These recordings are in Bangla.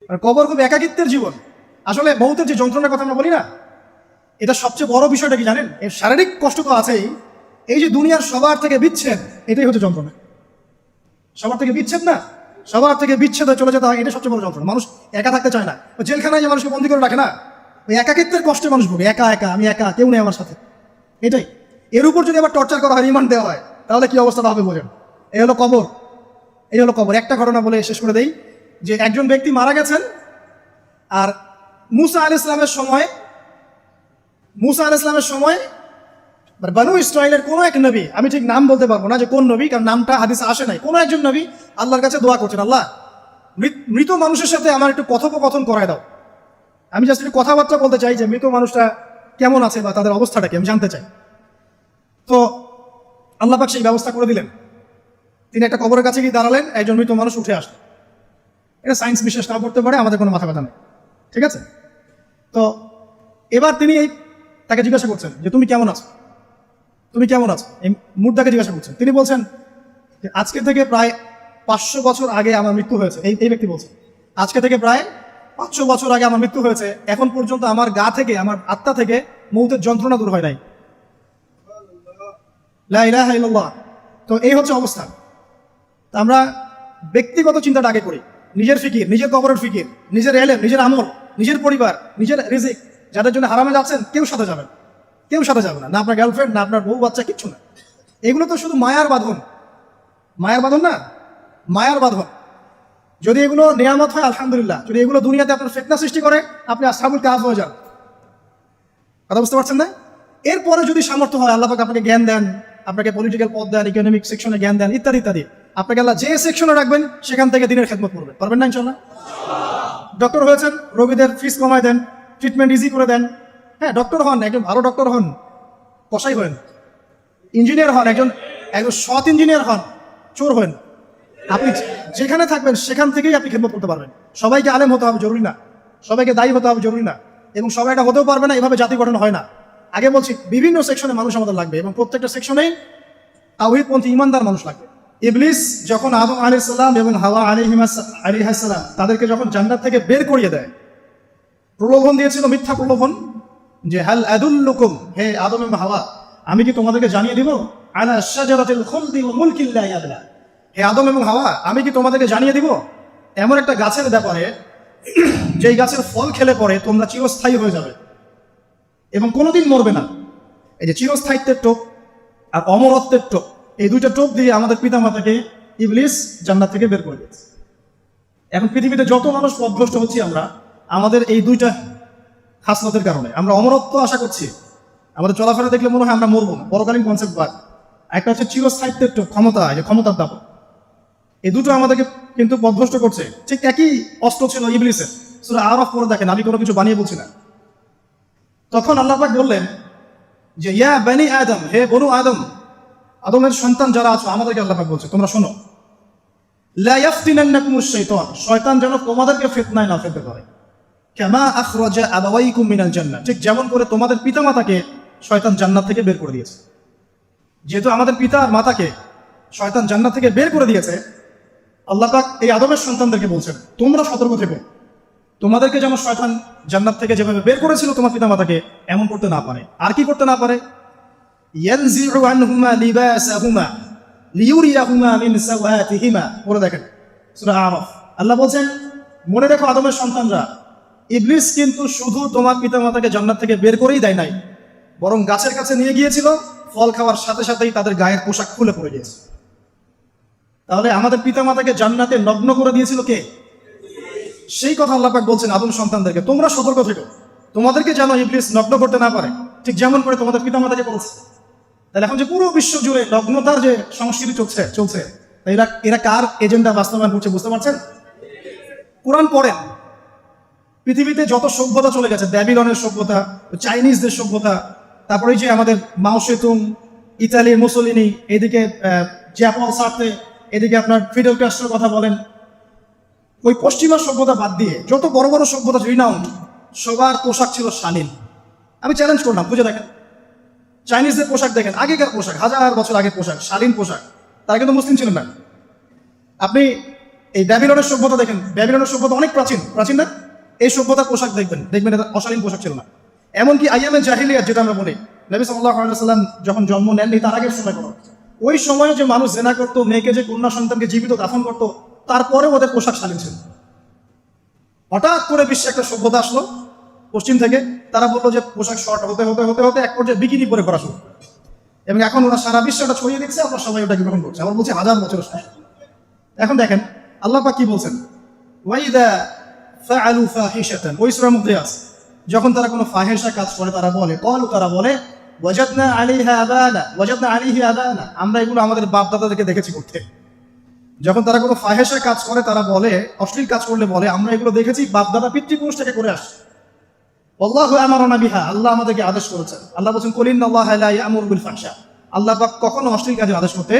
আর কবর খুব একাকিত্বের জীবন। আসলে মৌতের যে যন্ত্রণার কথা আমরা বলি না, এটা সবচেয়ে বড় বিষয়টা কি জানেন? এর শারীরিক কষ্ট তো আছেই, এই যে দুনিয়ার সবার থেকে বিচ্ছেদ, এটাই হচ্ছে যন্ত্রণা। সবার থেকে বিচ্ছেদ না, সবার থেকে বিচ্ছেদ হয়ে চলে যেতে হয়, এটা সবচেয়ে বড় যন্ত্রণা। মানুষ একা থাকতে চায় না। ওই জেলখানায় যে মানুষকে বন্দি করে রাখে না, ওই একাকিত্বের কষ্টে মানুষ ভোগে। একা একা, আমি একা, কেউ নেই আমার সাথে, এটাই। এর উপর যদি আবার টর্চার করা হয়, রিমান্ড দেওয়া হয়, তাহলে কি অবস্থাটা হবে বোঝেন। এই হলো কবর, এই হলো কবর। একটা ঘটনা বলে শেষ করে দেই, যে একজন ব্যক্তি মারা গেছেন, আর মুসা আলাইহিস সালামের সময় বানু ইসরাইলের কোন এক নবী, আমি ঠিক নাম বলতে পারবো না যে কোন নবী, কারণ নামটা হাদিসে আসে নাই, কোন একজন নবী আল্লাহর কাছে দোয়া করছেন, আল্লাহ মৃত মানুষের সাথে আমার একটু কথোপকথন করায় দাও। আমি জাস্ট একটু কথাবার্তা বলতে চাই যে মৃত মানুষটা কেমন আছে বা তাদের অবস্থাটা কি আমি জানতে চাই। তো আল্লাহ পাক সেই ব্যবস্থা করে দিলেন। তিনি একটা কবরের কাছে গিয়ে দাঁড়ালেন, একজন মৃত মানুষ উঠে আসলো। এটা সায়েন্স বিশ্বাস না করতে পারে, আমাদের কোনো মাথা ব্যথা নেই, ঠিক আছে। তো এবার তিনি তাকে জিজ্ঞাসা করছেন যে তুমি কেমন আছো, তুমি কেমন আছো, এই মুর্দাকে জিজ্ঞাসা করছেন। তিনি বলছেন যে আজকে থেকে প্রায় 500 বছর আগে আমার মৃত্যু হয়েছে। এই ব্যক্তি বলছেন আজকে থেকে প্রায় 500 বছর আগে আমার মৃত্যু হয়েছে, এখন পর্যন্ত আমার গা থেকে, আমার আত্মা থেকে মৌতের যন্ত্রণা দূর হয় নাই। লা ইলাহা ইল্লাল্লাহ। তো এই হচ্ছে অবস্থা। আমরা ব্যক্তিগত চিন্তাটা আগে করি, নিজের ফিকির, নিজের কবরের ফিকির, নিজের এলেম, নিজের আমল, নিজের পরিবার, নিজের রিজিক। যাদের জন্য হারামে যাচ্ছেন, কেউ সাথে যাবেন, কেউ সাথে যাবে না, না আপনার গার্লফ্রেন্ড, না আপনার বউ বাচ্চা, কিচ্ছু না। এগুলো তো শুধু মায়ার বাঁধন, মায়ার বাঁধন না, মায়ার বাঁধন। যদি এগুলো নেয়ামত হয় আলহামদুলিল্লাহ, যদি এগুলো দুনিয়াতে আপনার ফিতনা সৃষ্টি করে, আপনি আসহাবুল কাহফ হয়ে যান। কথা বুঝতে পারছেন না? এরপরে যদি সামর্থ্য হয়, আল্লাহ পাক আপনাকে জ্ঞান দেন, আপনাকে পলিটিক্যাল পদ দেন, ইকোনমিক সেকশনে জ্ঞান দেন, ইত্যাদি ইত্যাদি, আপনাকে আল্লাহ যে সেকশনে রাখবেন সেখান থেকে দিনের খেদমত করবেন, পারবেন না ইনশাল্লাহ? ডক্টর হয়েছেন, রোগীদের ফিস কমায় দেন, ট্রিটমেন্ট ইজি করে দেন। হ্যাঁ, ডক্টর হন, একজন ভালো ডক্টর হন, কসাই হন, ইঞ্জিনিয়ার হন, একজন সৎ ইঞ্জিনিয়ার হন, চোর হন। আপনি যেখানে থাকবেন সেখান থেকেই আপনি খেদমত করতে পারবেন। সবাইকে আলেম হতে হবে জরুরি না, সবাইকে দায়ী হতে হবে জরুরি না, এবং সবাই এটা হতেও পারবে না। এভাবে জাতি গঠন হয় না। আগে বলছি, বিভিন্ন সেকশনে মানুষ আমাদের লাগবে, এবং প্রত্যেকটা সেকশনেই তাওহীদপন্থী ইমানদার মানুষ লাগবে। ইবলিস যখন আদম আলাইহিস সালাম এবং হাওয়া আলাইহিস সালাম তাদেরকে যখন জান্নাত থেকে বের করিয়ে দেয়, প্রলোভন দিয়েছিল, মিথ্যা প্রলোভন, যে হাল আদুল্লুকুম, হে আদম এবং হাওয়া, আমি কি তোমাদেরকে জানিয়ে দিব, আলা শাজারাতিল খুলদি ওয়া মুলকিন লা ইয়াবলা, হে আদম এবং হাওয়া, আমি কি তোমাদেরকে জানিয়ে দিব এমন একটা গাছের ব্যাপারে, যেই গাছের ফল খেলে পরে তোমরা চিরস্থায়ী হয়ে যাবে এবং কোনোদিন মরবে না। এই যে চিরস্থায়িত্বের টোপ আর অমরত্বের টোপ, এই দুইটা টোপ দিয়ে আমাদের পিতামাতাকে ইবলিস জান্নাত থেকে বের করে দিয়েছে। এখন পৃথিবীতে যত মানুষ পথভ্রষ্ট হচ্ছি আমরা, আমাদের এই দুইটা খাসলতের কারণে। আমরা অমরত্ব আশা করছি, আমাদের চলাফেরা দেখলে মনে হয় আমরা মরবো, পরকালীন কনসেপ্ট বাদ। একটা হচ্ছে চিরস্থায়িত্বের টোপ, ক্ষমতা, যে ক্ষমতার দাপ। এই দুটো আমাদেরকে কিন্তু পথভ্রষ্ট করছে। ঠিক একই অস্ত্র ছিল ইবলিসের। সূরা আরাফ পড়ে দেখেন, আমি কোনো কিছু বানিয়ে বলছি না। তখন আল্লাহ পাক বললেন যে ইয়া বানি আদম, হে বনু আদম, আদমের সন্তান যারা আছো, আমাদেরকে আল্লাহ পাক বলছে তোমরা শোনো, লা ইয়াফতিনান্নাকুমুশ শাইতান, শয়তান যেন তোমাদেরকে ফিতনায় না ফেলতে পারে। কামা আখরাজা আবাওয়াইকুম মিনাল জান্নাহ, ঠিক যেমন করে তোমাদের পিতামাতাকে শয়তান জান্নাত থেকে বের করে দিয়েছে। যেহেতু আমাদের পিতা আর মাতাকে শয়তান জান্নাত থেকে বের করে দিয়েছে, আল্লাহ পাক এই আদমের সন্তানদেরকে বলছেন তোমরা সতর্ক থেকো, তোমাদেরকে যেন শয়তান জান্নাত থেকে যেভাবে বের করেছিল তোমার পিতামাতাকে, এমন করতে না পারে। আর কি করতে না পারে? ইয়ানজিউ আনহুমা লিবাসাহুমা লিউরিয়াহুমা মিন সাওয়াতিহিমা, পড়ে দেখেন সূরা আরাফ। আল্লাহ বলছেন মনে রেখো আদমের সন্তানরা, ইবলিস কিন্তু শুধু তোমার পিতামাতাকে জান্নাত থেকে বের করেই দেয় নাই, বরং গাছের কাছে নিয়ে গিয়েছিল, ফল খাওয়ার সাথে সাথেই তাদের গায়ের পোশাক খুলে পড়ে গিয়েছে। তাহলে আমাদের পিতামাতাকে জান্নাতে নগ্ন করে দিয়েছিল কে? সেই কথা আল্লাহ পাক বলছেন আদম সন্তানদেরকে তোমরা সতর্ক থেকো, তোমাদেরকে যেন ইবলিস নগ্ন করতে না পারে, ঠিক যেমন করে তোমাদের পিতামাতাকে করেছে। তাহলে এখন যে পুরো বিশ্ব জুড়ে নগ্নতার যে সংস্কৃতি চলছে, এরা কার এজেন্ডা বাস্তবায়ন করছে বুঝতে পারছেন? কোরআন পড়েন, পৃথিবীতে যত সভ্যতা চলে গেছে, ব্যাবিলনের সভ্যতা, চাইনিজদের সভ্যতা, তারপরে যে আমাদের মাও সেতুং, ইতালির মুসোলিনি, এদিকে জাপান সার্তে, এদিকে আপনার ফিডেল ক্যাস্ট্রোর কথা বলেন, ওই পশ্চিমা সভ্যতা বাদ দিয়ে যত বড় বড় সভ্যতা রিনাউন্ড, সবার পোশাক ছিল শালীন। আমি চ্যালেঞ্জ করলাম, বুঝে দেখেন, চাইনিজদের পোশাক দেখেন, আগেকার পোশাক, 1000 বছর আগের পোশাক, শালীন পোশাক। তারা কিন্তু মুসলিম ছিলেন না। আপনি এই ব্যাবিলনের সভ্যতা দেখেন, ব্যাবিলনের সভ্যতা অনেক প্রাচীন, প্রাচীন না? এই সভ্যতার পোশাক দেখবেন, দেখবেন এটা অশালীন পোশাক ছিল না। এমনকি আইয়ামে জাহিলিয়াত যেটা আমরা বলি, নবী সাল্লাল্লাহু আলাইহি ওয়াসাল্লাম যখন জন্ম নেননি তার আগের সময় কোনো, ওই সময়ে যে মানুষ জেনা করতো, মেয়েকে যে কন্যা সন্তানকে জীবিত দাফন করতো, তারপরে ওদের পোশাক শালীন ছিল। হঠাৎ করে বিশ্বে একটা সভ্যতা আসলো পশ্চিম থেকে, তারা বললো যে পোশাক শর্ট হতে হতে হতে হতে এক পর্যায়ে বিকিনি পরে করা শুরু, এবং এখন ওরা সারা বিশ্বে ওটা ছড়িয়ে দিচ্ছে, আমরা সবাই ওটাকে গ্রহণ করছি। আমরা বলছি 1000 বছর। এখন দেখেন আল্লাহ পাক কি বলছেন, ওয়াইদা ফাআলু ফাহিশাতান, ওই সূরার মধ্যে আছে, যখন তারা কোনো ফাহিশা কাজ করে তারা বলে, তারা বলে ওয়াজাদনা আলাইহা আবানা, ওয়াজাদনা আলাইহি আবানা, আমরা এগুলো আমাদের বাপ দাদাদেরকে দেখেছি করতে। যখন তারা কোনো ফাহিশা কাজ করে তারা বলে, অশ্লীল কাজ করলে বলে আমরা এগুলো দেখেছি বাপ দাদা পিতৃপুরুষ থেকে করে আসছে। আল্লাহু আমারানা বিহা, আল্লাহ আমাদেরকে আদেশ করেছেন। আল্লাহ বলেন কুল ইন্নাল্লাহা লা ইয়ামুরু বিল ফাহশা, আল্লাহ পাক কখনো অশ্লীল কাজে আদেশ করতে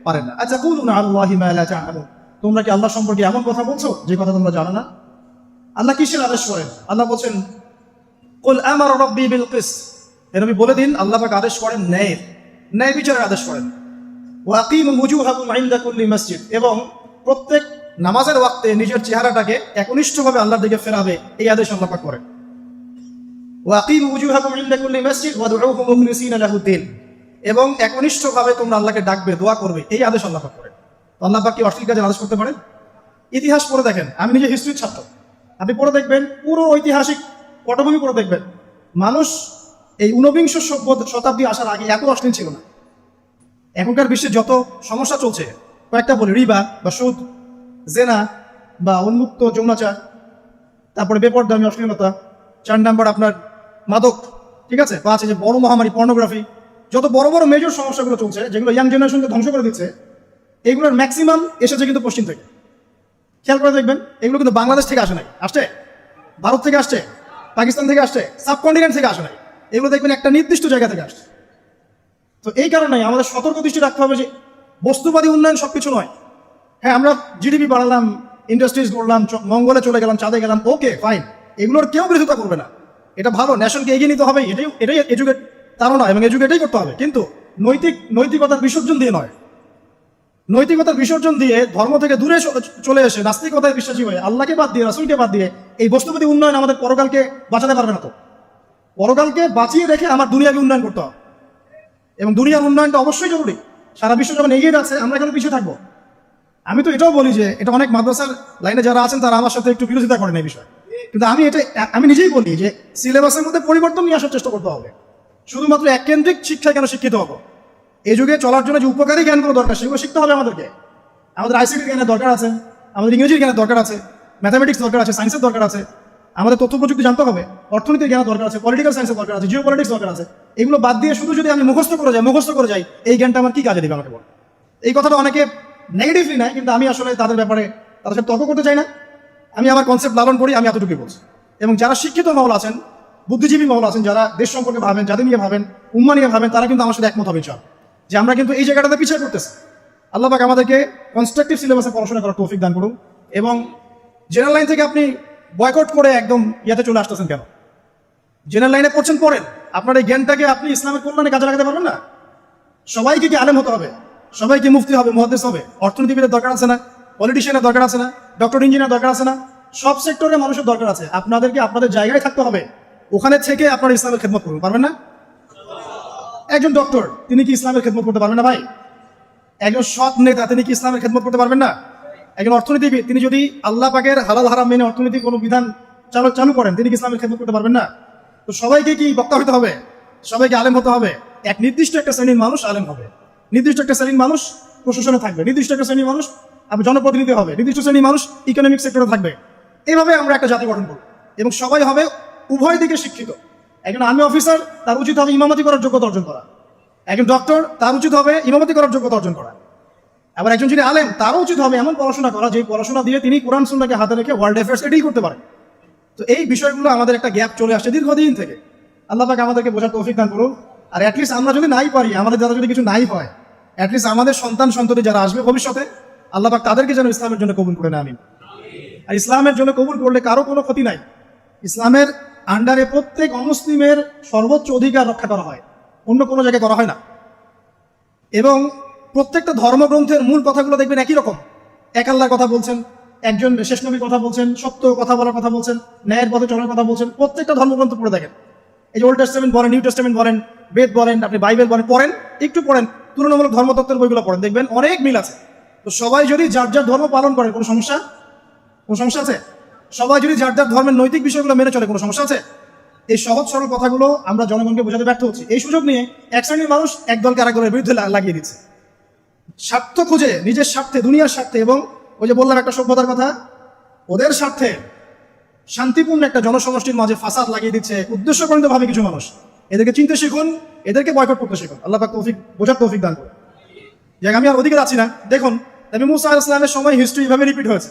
পারেন না। আচ্ছা কুলুনা আল্লাহি মা লা তা'লামুন, তোমরা কি আল্লাহ সম্পর্কে এমন কথা বলছো যে কথা তোমরা জানো না? আল্লাহ কিসের আদেশ করেন? আল্লাহ বলেন কুল আমারা রাব্বি বিল কিসত, হে নবী বলে দিন আল্লাহ পাক আদেশ করেন ন্যায়, ন্যায় বিচারের আদেশ করেন। ওয়া আকিমু ওয়ুজুহাকুম ইনদা কুল্লি মসজিদ, এবং প্রত্যেক নামাজের ওয়াক্তে নিজের চেহারাটাকে একনিষ্ঠভাবে আল্লাহর দিকে ফেরাবে, এই আদেশ আল্লাহ পাক করেন। ওয়া আকিমু ওয়ুজুহাকুম ইনদা কুল্লি মসজিদ ওয়াদউহু মুখলিসিনা লাহুদ্দিন, এবং একনিষ্ঠভাবে তোমরা আল্লাহকে ডাকবে, দোয়া করবে, এই আদেশ আল্লাহ পাক করেন। তো আল্লাহ পাক কি অশ্লীল কাজে আদেশ করতে পারেন? ইতিহাস পড়ে দেখেন, আমি নিজে হিস্ট্রির ছাত্র, আপনি পড়ে দেখবেন পুরো ঐতিহাসিক পটভূমি পড়ে দেখবেন, মানুষ এই ঊনবিংশ শতাব্দী আসার আগে এত অশ্লীল ছিল না। এখনকার বিশ্বে যত সমস্যা চলছে, কয়েকটা বলি, রিবা বা সুদ, জেনা বা উন্মুক্ত যৌনাচার, তারপরে বেপরদামি অশ্লীলতা, 4 নম্বর আপনার মাদক, ঠিক আছে, 5 যে বড় মহামারী পর্নোগ্রাফি, যত বড় বড় মেজর সমস্যাগুলো চলছে যেগুলো ইয়াং জেনারেশনকে ধ্বংস করে দিচ্ছে, এগুলোর ম্যাক্সিমাম এসেছে কিন্তু পশ্চিম থেকে। খেয়াল করে দেখবেন এগুলো কিন্তু বাংলাদেশ থেকে আসে নাই, আসছে ভারত থেকে আসছে, পাকিস্তান থেকে আসছে, সাবকন্টিনেন্ট থেকে আসে নাই, এগুলো দেখবেন একটা নির্দিষ্ট জায়গা থেকে আসছে। তো এই কারণে আমাদের সতর্ক দৃষ্টি রাখতে হবে যে বস্তুবাদী উন্নয়ন সবকিছু নয়। হ্যাঁ, আমরা জিডিপি বাড়ালাম, ইন্ডাস্ট্রিজ গড়লাম, মঙ্গলে চলে গেলাম, চাঁদে গেলাম, ওকে ফাইন, এগুলোর কেউ বিরোধিতা করবে না, এটা ভালো, নেশনকে এগিয়ে নিতে হবে, এটাই এডুকেট, তারও নয়, এবং এডুকেটেই করতে হবে, কিন্তু নৈতিকতার বিসর্জন দিয়ে নয়। নৈতিকতার বিসর্জন দিয়ে ধর্ম থেকে দূরে চলে এসে নাস্তিকতায় বিশ্বাসী হয়ে আল্লাহকে বাদ দিয়ে, রাসূলকে বাদ দিয়ে এই বস্তুবাদী উন্নয়ন আমাদের পরকালকে বাঁচাতে পারবে না। তো পরকালকে বাঁচিয়ে রেখে আমার দুনিয়াকে উন্নয়ন করতে হবে, এবং দুনিয়ার উন্নয়নটা অবশ্যই জরুরি। সারা বিশ্ব যখন এগিয়ে যাচ্ছে, আমরা কেন পিছিয়ে থাকবো? আমি তো এটাও বলি যে এটা অনেক মাদ্রাসার লাইনে যারা আছেন তারা আমার সাথে একটু বিরোধিতা করেন এই বিষয়ে, কিন্তু আমি নিজেই বলি যে সিলেবাসের মধ্যে পরিবর্তন নিয়ে আসার চেষ্টা করতে হবে। শুধুমাত্র এককেন্দ্রিক শিক্ষায় কেন শিক্ষিত হবো? এই যুগে চলার জন্য যে উপকারী জ্ঞানগুলো দরকার সেগুলো শিখতে হবে আমাদেরকে। আমাদের আইসিটি জ্ঞানের দরকার আছে, আমাদের ইংরেজির জ্ঞানের দরকার আছে, ম্যাথামেটিক্স দরকার আছে, সায়েন্সের দরকার আছে, আমাদের তথ্য প্রযুক্তি জানতে হবে, অর্থনীতির জ্ঞান দরকার আছে, পলিটিক্যাল সায়েন্সের দরকার আছে, জিও পলিটিক্স দরকার আছে। এগুলো বাদ দিয়ে শুধু যদি আমি মুখস্থ করে যাই, এই জ্ঞানটা আমার কি কাজে দেবে আমাকে বল? এই কথাটা অনেকে নেগেটিভলি নেয়, কিন্তু আমি আসলে তাদের ব্যাপারে তাদের সাথে তর্ক করতে চাই না। আমি আমার কনসেপ্ট লালন করি, আমি এতটুকুই বলছি। এবং যারা শিক্ষিত মহল আছেন, বুদ্ধিজীবী মহল আছেন, যারা দেশ সম্পর্কে ভাবেন, যাদের নিয়ে ভাবেন, উম্মা নিয়ে ভাবেন, তারা কিন্তু আমার সাথে একমত হবে ইনশাআল্লাহ যে আমরা কিন্তু এই জায়গাটাতে পিছিয়ে পড়তেছি। আল্লাহ পাক আমাদেরকে কনস্ট্রাকটিভ সিলেবাসে পড়াশোনা করার তৌফিক দান করুন। এবং জেনারেল লাইন থেকে আপনি বয়কট করে একদম ইয়াতে চলে আসতেছেন কেন? জেনারেল লাইনে পড়ছেন, পড়েন, আপনার এই জ্ঞানটাকে আপনি ইসলামের কল্যাণে কাজে লাগাতে পারবেন না? সবাইকে কি আলেম হতে হবে? সবাইকে মুফতি হবে, মুহাদ্দিস হবে? অর্থনীতিবিদের দরকার আছে না? পলিটিশিয়ানের দরকার আছে না? ডক্টর ইঞ্জিনিয়ার দরকার আছে না? সব সেক্টরে মানুষের দরকার আছে। আপনাদেরকে আপনাদের জায়গায় থাকতে হবে, ওখানে থেকে আপনার ইসলামের খেদমত করুন, পারবেন না? একজন ডক্টর তিনি কি ইসলামের খেদমত করতে পারবেন না ভাই? একজন সৎ নেতা তিনি কি ইসলামের খেদমত করতে পারবেন না? একজন অর্থনীতিবিদ তিনি যদি আল্লাহ পাকের হালাল হারাম মেনে অর্থনীতির কোনো বিধান চালু করেন, তিনি কি ইসলামের খেদমত করতে পারবেন না? তো সবাইকে কি বক্তা হতে হবে? সবাইকে আলেম হতে হবে? এক নির্দিষ্ট একটা শ্রেণীর মানুষ আলেম হবে, নির্দিষ্ট একটা শ্রেণীর মানুষ প্রশাসনে থাকবে, নির্দিষ্ট একটা শ্রেণীর মানুষ জনপ্রতিনিধি হবে, নির্দিষ্ট শ্রেণীর মানুষ ইকোনমিক সেক্টরে থাকবে। এইভাবে আমরা একটা জাতি গঠন করব, এবং সবাই হবে উভয় দিকে শিক্ষিত। একজন আর্মি অফিসার তার উচিত হবে ইমামতি করার যোগ্যতা অর্জন করা, একজন ডক্টর তার উচিত হবে ইমামতি করার যোগ্যতা অর্জন করা, আবার একজন যিনি আলেম তারও উচিত হবে এমন পড়াশোনা করা যে পড়াশোনা দিয়ে তিনি কোরআন সুন্নাহকে হাতে রেখে ওয়ার্ল্ড অ্যাফেয়ার্স এটাই করতে পারেন। তো এই বিষয়গুলো আমাদের একটা গ্যাপ চলে আসছে দীর্ঘদিন থেকে। আল্লাহ পাক আমাদেরকে বোঝার তৌফিক দান করুন। আর অ্যাটলিস্ট আমরা যদি নাই পারি, আমাদের দ্বারা যদি কিছু নাই হয়, অ্যাটলিস্ট আমাদের সন্তান সন্ততি যারা আসবে ভবিষ্যতে, আল্লাহ পাক তাদেরকে যেন ইসলামের জন্য কবুল করে নেয়। আমিন। আর ইসলামের জন্য কবুল করলে কারো কোনো ক্ষতি নাই। ইসলামের আন্ডারে প্রত্যেক অমুসলিমের সর্বোচ্চ অধিকার রক্ষা করা হয়, অন্য কোনো জায়গায় করা হয় না। এবং প্রত্যেকটা ধর্মগ্রন্থের মূল কথাগুলো দেখবেন একই রকম, এক আল্লাহর কথা বলছেন, একজন শেষ নবীর কথা বলছেন, সত্য কথা বলার কথা বলছেন, ন্যায়ের পথে চলার কথা বলছেন। প্রত্যেকটা ধর্মগ্রন্থ পড়ে দেখেন, এই যে ওল্ড টেস্টামেন্ট বলেন, নিউ টেস্টামেন্ট বলেন, বেদ বলেন, আপনি বাইবেল বলেন, পড়েন, একটু পড়েন, তুলনামূলক ধর্মতত্ত্বের বইগুলো পড়েন, দেখবেন অনেক মিল আছে। তো সবাই যদি যার যার ধর্ম পালন করে, কোনো সমস্যা আছে? সবাই যদি যার যার ধর্মের নৈতিক বিষয়গুলো মেনে চলে, কোনো সমস্যা আছে? এই সহজ সরল কথাগুলো আমরা জনগণকে বোঝাতে ব্যর্থ হচ্ছি। এই সুযোগ নিয়ে এক শ্রেণীর মানুষ এক দলকে আরেক দলের বিরুদ্ধে লাগিয়ে দিচ্ছে, স্বার্থ খুঁজে, নিজের স্বার্থে, দুনিয়ার স্বার্থে, এবং ওই যে বললাম একটা সভ্যতার কথা, ওদের স্বার্থে শান্তিপূর্ণ একটা জনসমষ্টির মাঝে ফাসাদ লাগিয়ে দিচ্ছে উদ্দেশ্যপ্রণীত ভাবে কিছু মানুষ। এদেরকে চিনতে শিখুন, এদেরকে বয়কট করতে শিখুন। আল্লাহ পাক তৌফিক, বোঝার তৌফিক দান করুন। আমি আর ওদিকে যাচ্ছি না। দেখুন, নবী মুসা আলাইহিস সালামের সময় হিস্ট্রি এভাবে রিপিট হয়েছে।